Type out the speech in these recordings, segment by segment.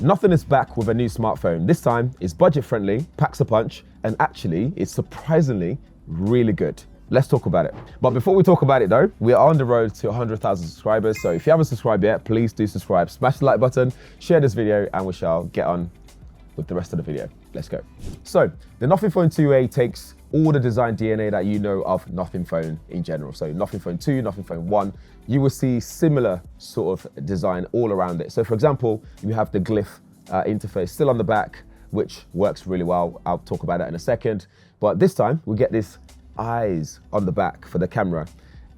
Nothing is back with a new smartphone. This time, it's budget friendly, packs a punch, and actually, it's surprisingly really good. Let's talk about it. But before we talk about it though, we are on the road to 100,000 subscribers. So if you haven't subscribed yet, please do subscribe, smash the like button, share this video, and we shall get on with the rest of the video. Let's go. So the Nothing Phone 2A takes all the design DNA that you know of Nothing Phone in general. So Nothing Phone 2, Nothing Phone 1, you will see similar sort of design all around it. So for example, you have the Glyph interface still on the back, which works really well. I'll talk about that in a second. But this time we get this eyes on the back for the camera.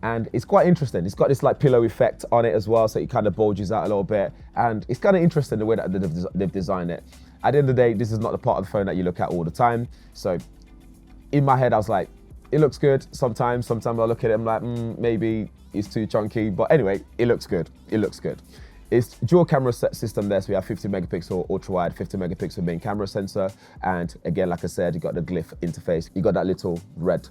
And it's quite interesting. It's got this like pillow effect on it as well. So it kind of bulges out a little bit. And it's kind of interesting the way that they've designed it. At the end of the day, this is not the part of the phone that you look at all the time. So in my head, I was like, it looks good. Sometimes I look at it, I'm like, maybe it's too chunky. But anyway, it looks good. It looks good. It's dual camera set system there. So we have 50 megapixel ultra wide, 50 megapixel main camera sensor. And again, like I said, you got the Glyph interface. You got that little red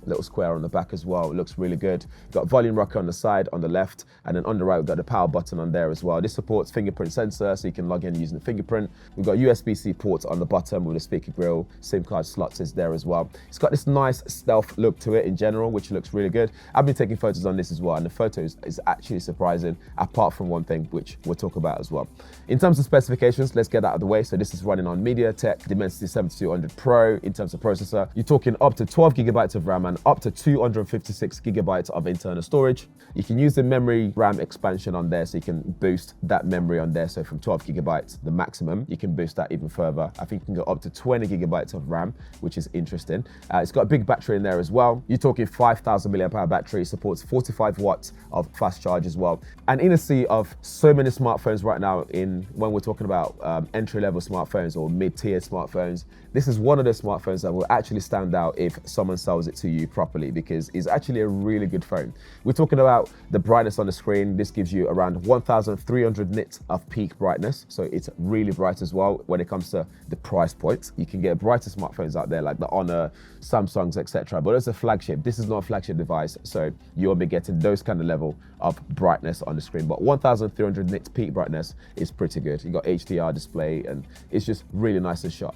little square on the back as well. It looks really good. You've got volume rocker on the side, on the left, and then on the right, we've got the power button on there as well. This supports fingerprint sensor, so you can log in using the fingerprint. We've got USB-C ports on the bottom with a speaker grill. SIM card slots is there as well. It's got this nice stealth look to it in general, which looks really good. I've been taking photos on this as well, and the photos is actually surprising, apart from one thing, which we'll talk about as well. In terms of specifications, let's get that out of the way. So this is running on MediaTek Dimensity 7200 Pro. In terms of processor, you're talking up to 12 gigabytes of RAM and up to 256 gigabytes of internal storage. You can use the memory RAM expansion on there, so you can boost that memory on there. So from 12 gigabytes, the maximum, you can boost that even further. I think you can go up to 20 gigabytes of RAM, which is interesting. It's got a big battery in there as well. You're talking 5,000 milliamp hour battery, supports 45 watts of fast charge as well. And in a sea of so many smartphones right now, when we're talking about entry-level smartphones or mid-tier smartphones, this is one of the smartphones that will actually stand out if someone sells it to you properly, because it's actually a really good phone. We're talking about the brightness on the screen. This gives you around 1,300 nits of peak brightness. So it's really bright as well. When it comes to the price point, you can get brighter smartphones out there like the Honor, Samsungs, etc. But it's a flagship. This is not a flagship device, so you'll be getting those kind of level of brightness on the screen. But 1,300 nits peak brightness is pretty good. You got HDR display, and it's just really nice and sharp.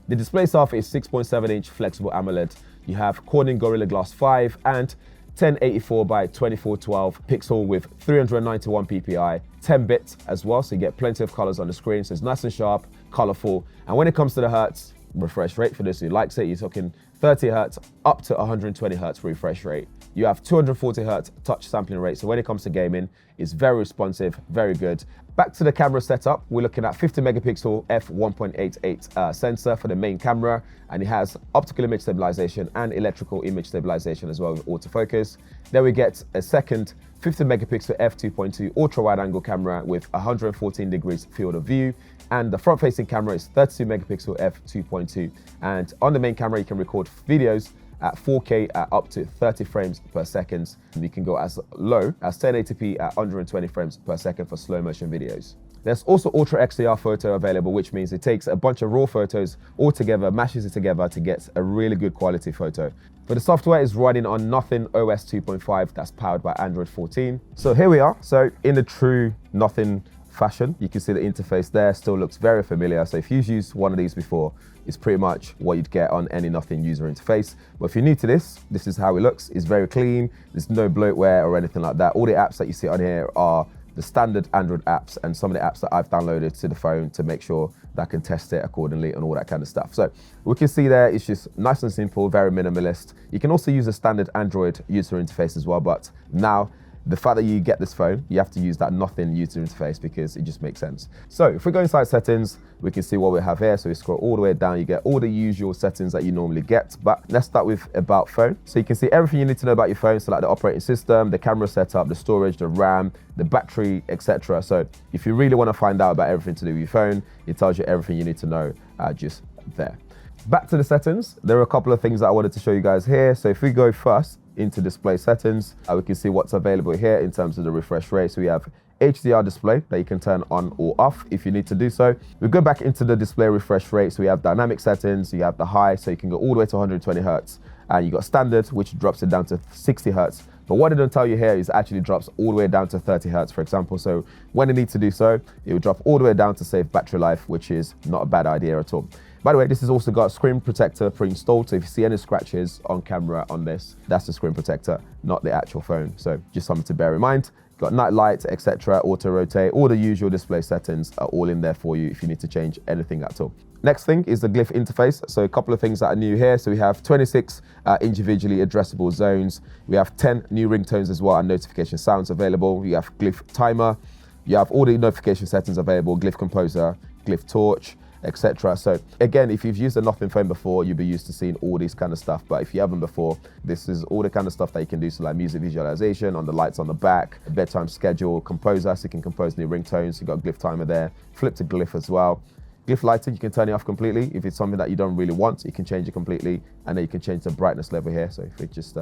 The display itself is 6.7-inch flexible AMOLED. You have Corning Gorilla Glass 5 and 1084 by 2412 pixel with 391 ppi, 10 bits as well, so you get plenty of colors on the screen. So it's nice and sharp, colorful. And when it comes to the hertz refresh rate, for those who likes it, you're talking 30 hertz up to 120 hertz refresh rate. You have 240 hertz touch sampling rate. So when it comes to gaming, it's very responsive, very good. Back to the camera setup, we're looking at 50 megapixel f1.88 sensor for the main camera, and it has optical image stabilization and electrical image stabilization as well with autofocus. Then we get a second 50 megapixel f2.2 ultra wide angle camera with 114 degrees field of view, and the front facing camera is 32 megapixel f2.2, and on the main camera you can record videos at 4K at up to 30 frames per second. You can go as low as 1080p at 120 frames per second for slow motion videos. There's also Ultra XDR photo available, which means it takes a bunch of raw photos all together, mashes it together to get a really good quality photo. But the software is running on Nothing OS 2.5 that's powered by Android 14. So here we are. So in the true Nothing fashion, you can see the interface there still looks very familiar. So if you've used one of these before, it's pretty much what you'd get on any Nothing user interface. But if you're new to this is how it looks. It's very clean. There's no bloatware or anything like that. All the apps that you see on here are the standard Android apps and some of the apps that I've downloaded to the phone to make sure that I can test it accordingly and all that kind of stuff. So we can see there, it's just nice and simple, very minimalist. You can also use a standard Android user interface as well, but now the fact that you get this phone, you have to use that Nothing user interface because it just makes sense. So if we go inside settings, we can see what we have here. So we scroll all the way down, you get all the usual settings that you normally get, but let's start with about phone. So you can see everything you need to know about your phone. So like the operating system, the camera setup, the storage, the RAM, the battery, etc. So if you really want to find out about everything to do with your phone, it tells you everything you need to know just there. Back to the settings, there are a couple of things that I wanted to show you guys here. So if we go first into display settings, we can see what's available here in terms of the refresh rate. So we have HDR display that you can turn on or off if you need to do so. We go back into the display refresh rate. So we have dynamic settings, you have the high, so you can go all the way to 120 hertz. And you got standard, which drops it down to 60 hertz But what it don't tell you here is it actually drops all the way down to 30 Hertz, for example. So when it needs to do so, it will drop all the way down to save battery life, which is not a bad idea at all. By the way, this has also got a screen protector pre-installed. So if you see any scratches on camera on this, that's the screen protector, not the actual phone. So just something to bear in mind. Got night light, etc., auto rotate, all the usual display settings are all in there for you if you need to change anything at all. Next thing is the Glyph interface. So a couple of things that are new here. So we have 26 individually addressable zones. We have 10 new ringtones as well and notification sounds available. We have Glyph timer. You have all the notification settings available, Glyph composer, Glyph torch, etc. So again, if you've used a Nothing phone before, you'll be used to seeing all this kind of stuff. But if you haven't before, this is all the kind of stuff that you can do. So like music visualization, on the lights on the back, bedtime schedule, composer, so you can compose new ringtones. You've got Glyph timer there, flip to Glyph as well. Glyph lighting, you can turn it off completely. If it's something that you don't really want, you can change it completely. And then you can change the brightness level here. So if we just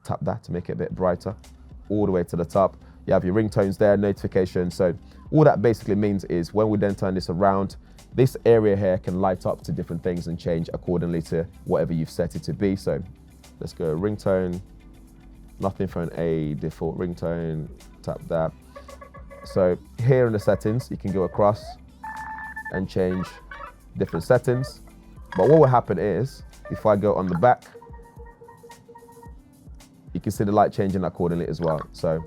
tap that to make it a bit brighter, all the way to the top. You have your ringtones there, notifications. So all that basically means is when we then turn this around, this area here can light up to different things and change accordingly to whatever you've set it to be. So let's go ringtone, Nothing phone A, default ringtone, tap that. So here in the settings, you can go across and change different settings. But what will happen is, if I go on the back, you can see the light changing accordingly as well. So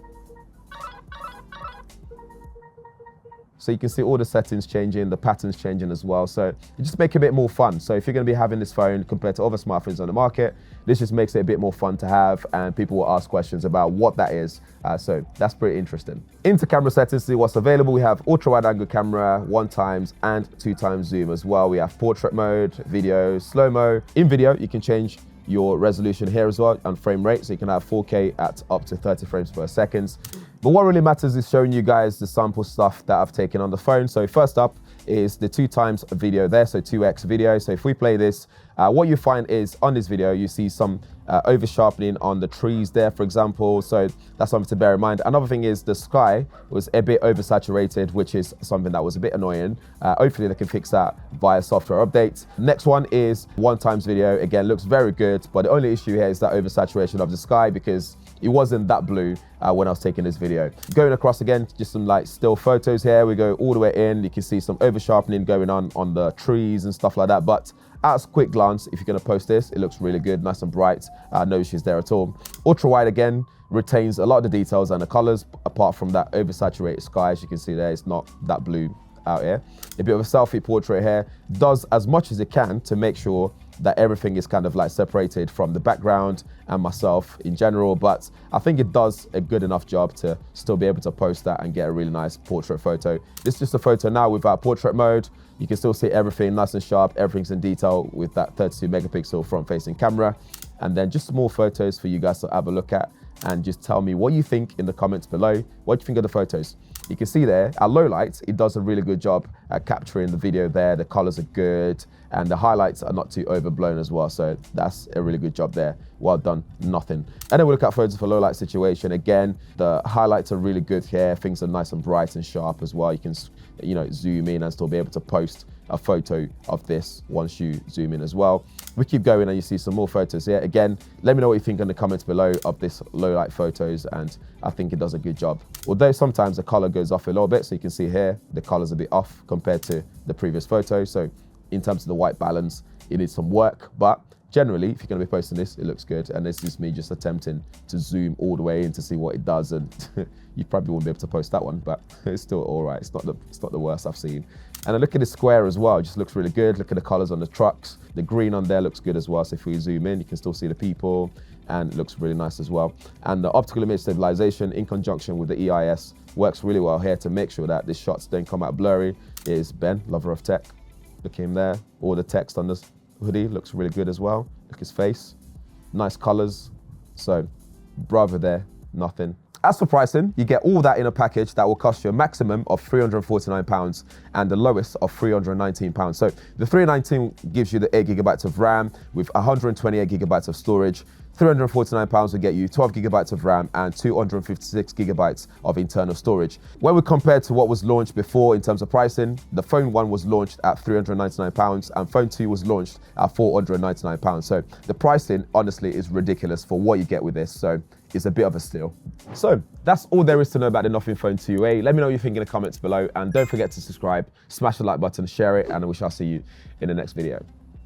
you can see all the settings changing, the patterns changing as well. So it just makes it a bit more fun. So if you're gonna be having this phone compared to other smartphones on the market, this just makes it a bit more fun to have, and people will ask questions about what that is. So that's pretty interesting. Into camera settings, see what's available. We have ultra wide angle camera, 1x and 2x zoom as well. We have portrait mode, video, slow-mo. In video, you can change your resolution here as well and frame rate. So you can have 4K at up to 30 frames per second. But what really matters is showing you guys the sample stuff that I've taken on the phone. So first up is the 2x video there, so 2x video. So if we play this, what you find is on this video, you see some over sharpening on the trees there, for example. So that's something to bear in mind. Another thing is the sky was a bit oversaturated, which is something that was a bit annoying. Hopefully they can fix that via software updates. Next one is 1x video. Again, looks very good, but the only issue here is that oversaturation of the sky because it wasn't that blue when I was taking this video. Going across again, just some like still photos here. We go all the way in. You can see some over sharpening going on the trees and stuff like that. But at a quick glance, if you're gonna post this, it looks really good, nice and bright, no issues there at all. Ultra wide again, retains a lot of the details and the colors, apart from that oversaturated sky. As you can see there, it's not that blue out here. A bit of a selfie portrait here, does as much as it can to make sure that everything is kind of like separated from the background and myself in general, but I think it does a good enough job to still be able to post that and get a really nice portrait photo. This is just a photo now without portrait mode. You can still see everything nice and sharp, everything's in detail with that 32 megapixel front facing camera. And then just some more photos for you guys to have a look at and just tell me what you think in the comments below. What do you think of the photos? You can see there, at low light, it does a really good job at capturing the video there. The colors are good and the highlights are not too overblown as well. So that's a really good job there. Well done, Nothing. And then we look at photos for low light situation. Again, the highlights are really good here. Things are nice and bright and sharp as well. You can, zoom in and still be able to post a photo of this once you zoom in as well. We keep going and you see some more photos here. Again, let me know what you think in the comments below of this low light photos, and I think it does a good job. Although sometimes the color goes off a little bit, so you can see here, the color's a bit off compared to the previous photo. So in terms of the white balance, it needs some work, but generally, if you're gonna be posting this, it looks good. And this is me just attempting to zoom all the way in to see what it does. And you probably won't be able to post that one, but it's still all right. It's not the worst I've seen. And then look at the square as well. It just looks really good. Look at the colors on the trucks. The green on there looks good as well. So if we zoom in, you can still see the people and it looks really nice as well. And the optical image stabilization in conjunction with the EIS works really well here to make sure that the shots don't come out blurry. Is Ben, lover of tech. Look at him there. All the text on this hoodie looks really good as well. Look at his face. Nice colors. So bravo there, Nothing. As for pricing, you get all that in a package that will cost you a maximum of £349 and the lowest of £319. So the £319 gives you the 8 GB of RAM with 128 GB of storage, £349 will get you 12 gigabytes of RAM and 256 gigabytes of internal storage. When we compare to what was launched before in terms of pricing, the phone 1 was launched at £399 and phone 2 was launched at £499. So the pricing honestly is ridiculous for what you get with this. So it's a bit of a steal. So that's all there is to know about the Nothing Phone 2A. Let me know what you think in the comments below, and don't forget to subscribe, smash the like button, share it, and we shall see you in the next video.